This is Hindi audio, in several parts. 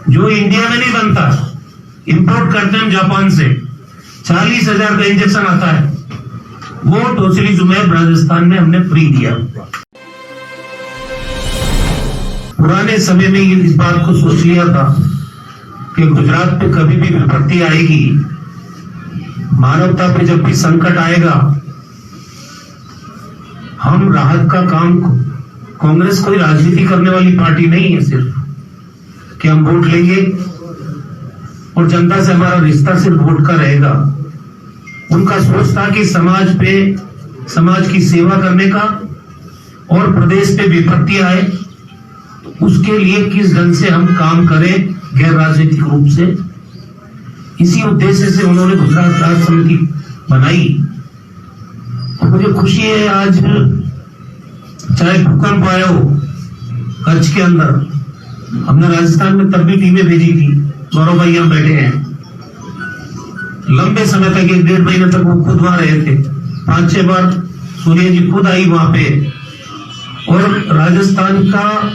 जो इंडिया में नहीं बनता, इंपोर्ट करते हैं जापान से। 40,000 का इंजेक्शन आता है, वो टोसिलीजुमैब राजस्थान में हमने फ्री दिया। पुराने समय में इस बात को सोच लिया था कि गुजरात पे कभी भी विपत्ति आएगी, मानवता पे जब भी संकट आएगा, हम राहत का काम, कांग्रेस कोई राजनीति करने वाली पार्टी नहीं है सिर्फ कि हम वोट लेंगे और जनता से हमारा रिश्ता सिर्फ वोट का रहेगा। उनका सोच था कि समाज की सेवा करने का, और प्रदेश पे विपत्ति आए तो उसके लिए किस ढंग से हम काम करें गैर राजनीतिक रूप से। इसी उद्देश्य से उन्होंने गुजरात राज्य समिति बनाई। और मुझे खुशी है आज, चाहे भूकंप आया हो कच्छ के अंदर, हमने राजस्थान में तब भी टीमें भेजी थी। गौरव भाई यहाँ बैठे हैं, लंबे समय तक 1-1.5 महीने तक वो खुद वहां रहे थे। 5-6 बार सोनिया जी खुद आई वहां पे। और राजस्थान का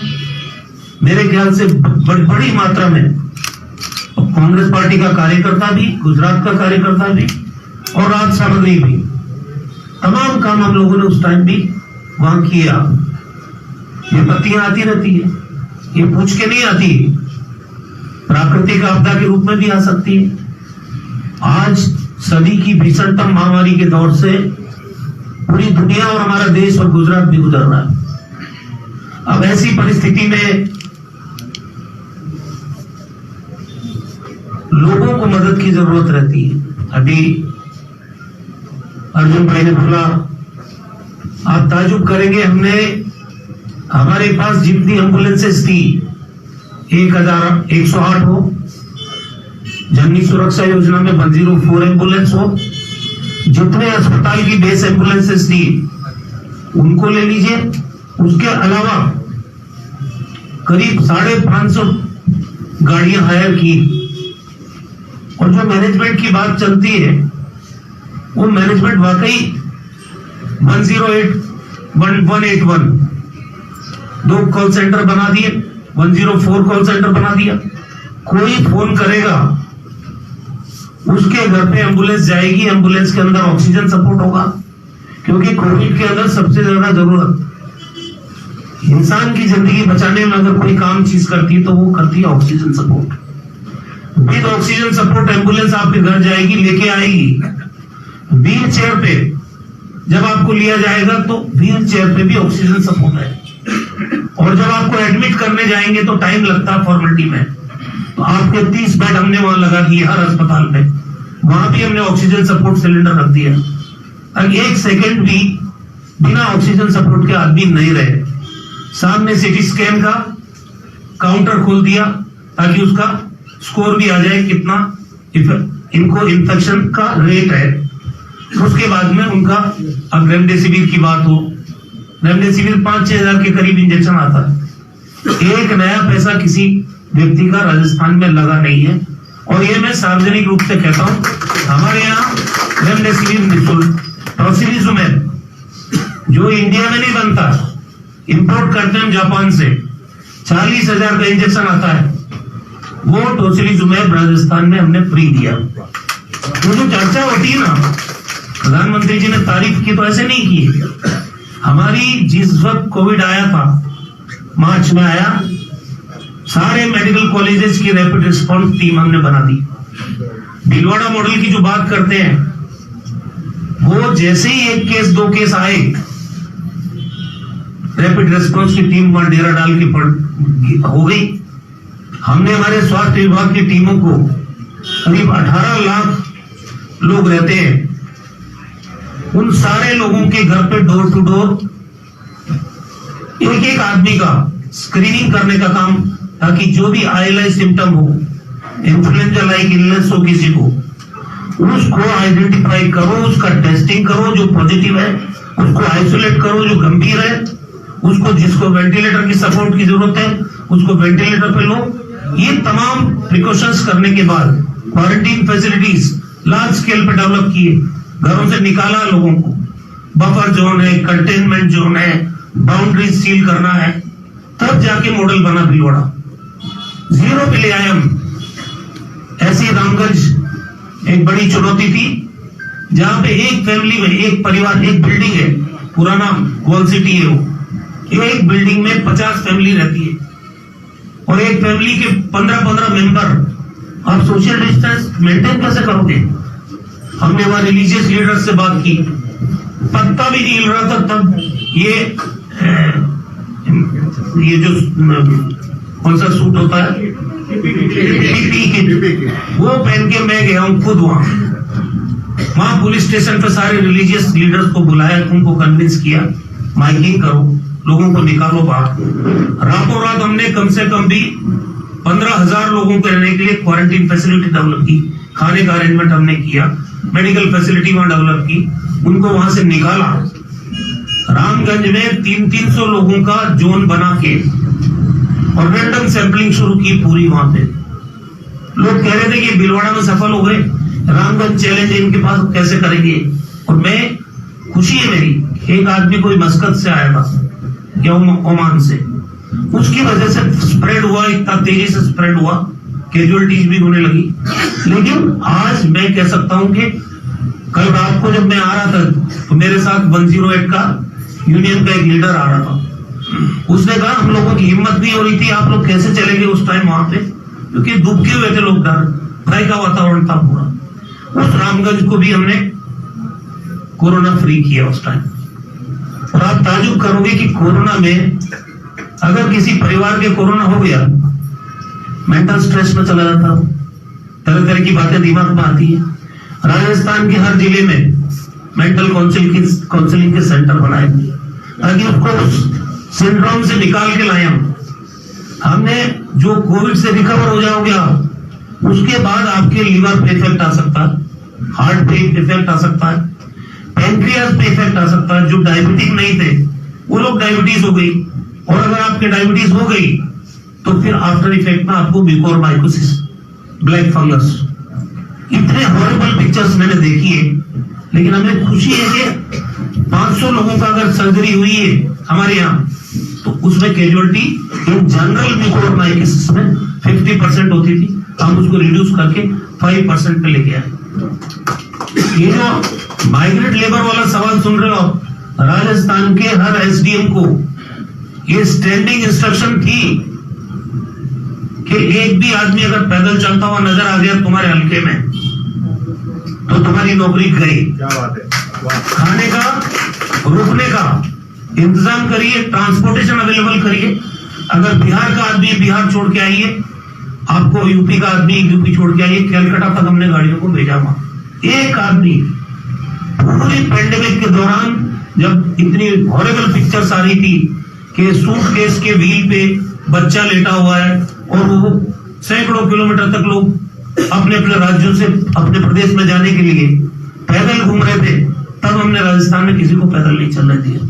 मेरे ख्याल से बड़ी मात्रा में कांग्रेस पार्टी का कार्यकर्ता भी, गुजरात का कार्यकर्ता भी और राज सामग्री भी, तमाम काम हम लोगों ने उस टाइम भी वहां किया। विपत्तियां आती रहती है, ये पूछ के नहीं आती, प्राकृतिक आपदा के रूप में भी आ सकती है। आज सदी की भीषणतम महामारी के दौर से पूरी दुनिया और हमारा देश और गुजरात भी गुजर रहा है। अब ऐसी परिस्थिति में लोगों को मदद की जरूरत रहती है। अभी अर्जुन भाई ने बोला, आप ताजुब करेंगे, हमारे पास जितनी एम्बुलेंसेस थी, 1,108 हो, जननी सुरक्षा योजना में 104 एम्बुलेंस हो, जितने अस्पताल की बेस एम्बुलेंसेस थी उनको ले लीजिए। उसके अलावा करीब 550 गाड़ियां हायर की। और जो मैनेजमेंट की बात चलती है, वो मैनेजमेंट वाकई 108, 181 2 कॉल सेंटर बना दिए, 104 कॉल सेंटर बना दिया। कोई फोन करेगा, उसके घर पे एम्बुलेंस जाएगी, एम्बुलेंस के अंदर ऑक्सीजन सपोर्ट होगा, क्योंकि कोविड के अंदर सबसे ज्यादा जरूरत इंसान की जिंदगी बचाने में अगर कोई काम चीज करती है तो वो करती है oxygen support. With oxygen support ambulance आपके घर जाएगी, लेके आएगी। व्हील चेयर पे जब आपको लिया जाएगा तो व्हील चेयर पे भी ऑक्सीजन सपोर्ट है। और जब आपको एडमिट करने जाएंगे तो टाइम लगता है फॉर्मेलिटी में, तो आपके 30 बेड हमने वहां लगा दिए हर अस्पताल में, वहां भी हमने ऑक्सीजन सपोर्ट सिलेंडर रख दिया। अब 1 सेकेंड भी बिना ऑक्सीजन सपोर्ट के आदमी नहीं रहे। सामने सिटी स्कैन का काउंटर खोल दिया ताकि उसका स्कोर भी आ जाए, कितना इनको इन्फेक्शन का रेट है। उसके बाद में उनका, अब रेमडेसिविर की बात हो, रेमडेसिविर 5-6 हजार के करीब इंजेक्शन आता है। एक नया पैसा किसी व्यक्ति का राजस्थान में लगा नहीं है। और ये मैं सार्वजनिक रूप से कहता हूं, हमारे यहाँ रेमडेसिविर निःशुल्क, टोसिलीजुमैब जो इंडिया में नहीं बनता, इंपोर्ट करते हैं जापान से। 40,000 का इंजेक्शन आता है, वो टोसिलीजुमैब राजस्थान में हमने फ्री दिया। तो जो चर्चा होती है ना, प्रधानमंत्री जी ने तारीफ की तो ऐसे नहीं की। हमारी जिस वक्त कोविड आया था, मार्च में आया, सारे मेडिकल कॉलेजेस की रैपिड रिस्पॉन्स टीम हमने बना दी। भीलवाड़ा मॉडल की जो बात करते हैं, वो जैसे ही 1 केस 2 केस आए, रैपिड रिस्पॉन्स की टीम वहां डेरा डाल के हो गई। हमने हमारे स्वास्थ्य विभाग की टीमों को, करीब 18 लाख लोग रहते हैं, उन सारे लोगों के घर पे डोर टू डोर एक आदमी का स्क्रीनिंग करने का काम, ताकि जो भी आईएलआई सिम्टम हो, इन्फ्लुएंजा लाइक इलनेस हो किसी को, उसको आइडेंटिफाई करो, उसका टेस्टिंग करो, जो पॉजिटिव है उसको आइसोलेट करो, जो गंभीर है उसको, जिसको वेंटिलेटर की सपोर्ट की जरूरत है उसको वेंटिलेटर पे लो। ये तमाम प्रिकॉशंस करने के बाद क्वारंटीन फैसिलिटीज लार्ज स्केल पे डेवलप किए, घरों से निकाला लोगों को, बफर जोन है, कंटेनमेंट जोन है, बाउंड्री सील करना है, तब जाके मॉडल बना भीलवाड़ा। जीरो पे ले आए हम। ऐसी रामगंज एक बड़ी चुनौती थी, जहां पे एक फैमिली में, एक परिवार, एक बिल्डिंग है, पुराना वॉल सिटी है वो, एक बिल्डिंग में 50 फैमिली रहती है और एक फैमिली के 15-15 मेंबर। आप सोशल डिस्टेंस मेंटेन कैसे करोगे? हमने वहां रिलीजियस लीडर से बात की, पत्ता भी नहीं हिल रहा था तब ये जो कौन सा सूट होता है, पीपीई किट, वो पहन के मैं गया हूं खुद वहां पुलिस स्टेशन पे सारे रिलीजियस लीडर्स को बुलाया, उनको कन्विंस किया, माइकिंग करो, लोगों को निकालो बाहर। रातों रात हमने कम से कम भी 15,000 लोगों के रहने के लिए क्वारंटीन फैसिलिटी डेवलप की, खाने का अरेंजमेंट हमने किया, मेडिकल फैसिलिटी वहां डेवलप की, उनको वहां से निकाला। रामगंज में 300 लोगों का जोन बना के और रैंडम सैंपलिंग शुरू की पूरी वहां पे। लोग कह रहे थे कि भीलवाड़ा में सफल हो गए, रामगंज चैलेंज इनके पास कैसे करेंगे। और मैं, खुशी है मेरी, एक आदमी कोई मस्कत से आया था या ओमान से, उसकी वजह से स्प्रेड हुआ, इतना तेजी से स्प्रेड हुआ, कैजुअलिटीज भी होने लगी। लेकिन आज मैं कह सकता हूं कि कल रात को जब मैं आ रहा था तो मेरे साथ 108 का यूनियन का एक लीडर आ रहा था। उसने कहा हम लोगों की हिम्मत नहीं हो रही थी, आप लोग कैसे चलेंगे उस टाइम वहां पे, क्योंकि दुबके हुए थे लोग, डर भय का वातावरण था पूरा। उस रामगंज को भी हमने कोरोना फ्री किया उस टाइम। और आप ताजुब करोगे कि कोरोना में अगर किसी परिवार के कोरोना हो गया, मेंटल स्ट्रेस में चला जाता है, तरह तरह की बातें दिमाग में आती है। राजस्थान के हर जिले में मेंटल काउंसलिंग के सेंटर बनाए ताकि उसको उस सिंड्रोम से निकाल के लाए। हमने जो कोविड से रिकवर हो जाओगे आप, उसके बाद आपके लीवर पे इफेक्ट आ सकता है, हार्ट पे इफेक्ट आ सकता है, पैंक्रियास पे इफेक्ट आ सकता है। जो डायबिटिक नहीं थे वो लोग डायबिटीज हो गई, और अगर आपके डायबिटीज हो गई तो फिर आफ्टर इफेक्ट में आपको म्यूकोरमाइकोसिस, ब्लैक फंगस, इतने हॉरिबल पिक्चर्स मैंने देखी है। लेकिन हमें खुशी है कि 500 लोगों का अगर सर्जरी हुई है हमारे यहाँ, तो उसमें कैजुअलिटी इन जनरल म्यूकोरमाइकोसिस में 50% होती थी, हम उसको रिड्यूस करके 5% पे लेके आए। ये जो माइग्रेंट लेबर वाला सवाल सुन रहे हो आप, राजस्थान के हर एसडीएम को ये स्टैंडिंग इंस्ट्रक्शन थी कि एक भी आदमी अगर पैदल चलता हुआ नजर आ गया तुम्हारे हल्के में तो तुम्हारी नौकरी गई। क्या बात है। खाने का, रुकने का इंतजाम करिए, ट्रांसपोर्टेशन अवेलेबल करिए। अगर बिहार का आदमी बिहार छोड़ के आइए, आपको यूपी का आदमी यूपी छोड़ के आइए, कैलकाटा तक हमने गाड़ियों को भेजा। वहां एक आदमी पूरी पेंडेमिक के दौरान जब इतनी हॉरिबल पिक्चर्स आ रही थी कि सूटकेस के व्हील पे बच्चा लेटा हुआ है और वो सैकड़ों किलोमीटर तक लोग अपने अपने राज्यों से अपने प्रदेश में जाने के लिए पैदल घूम रहे थे, तब हमने राजस्थान में किसी को पैदल नहीं चलने दिया।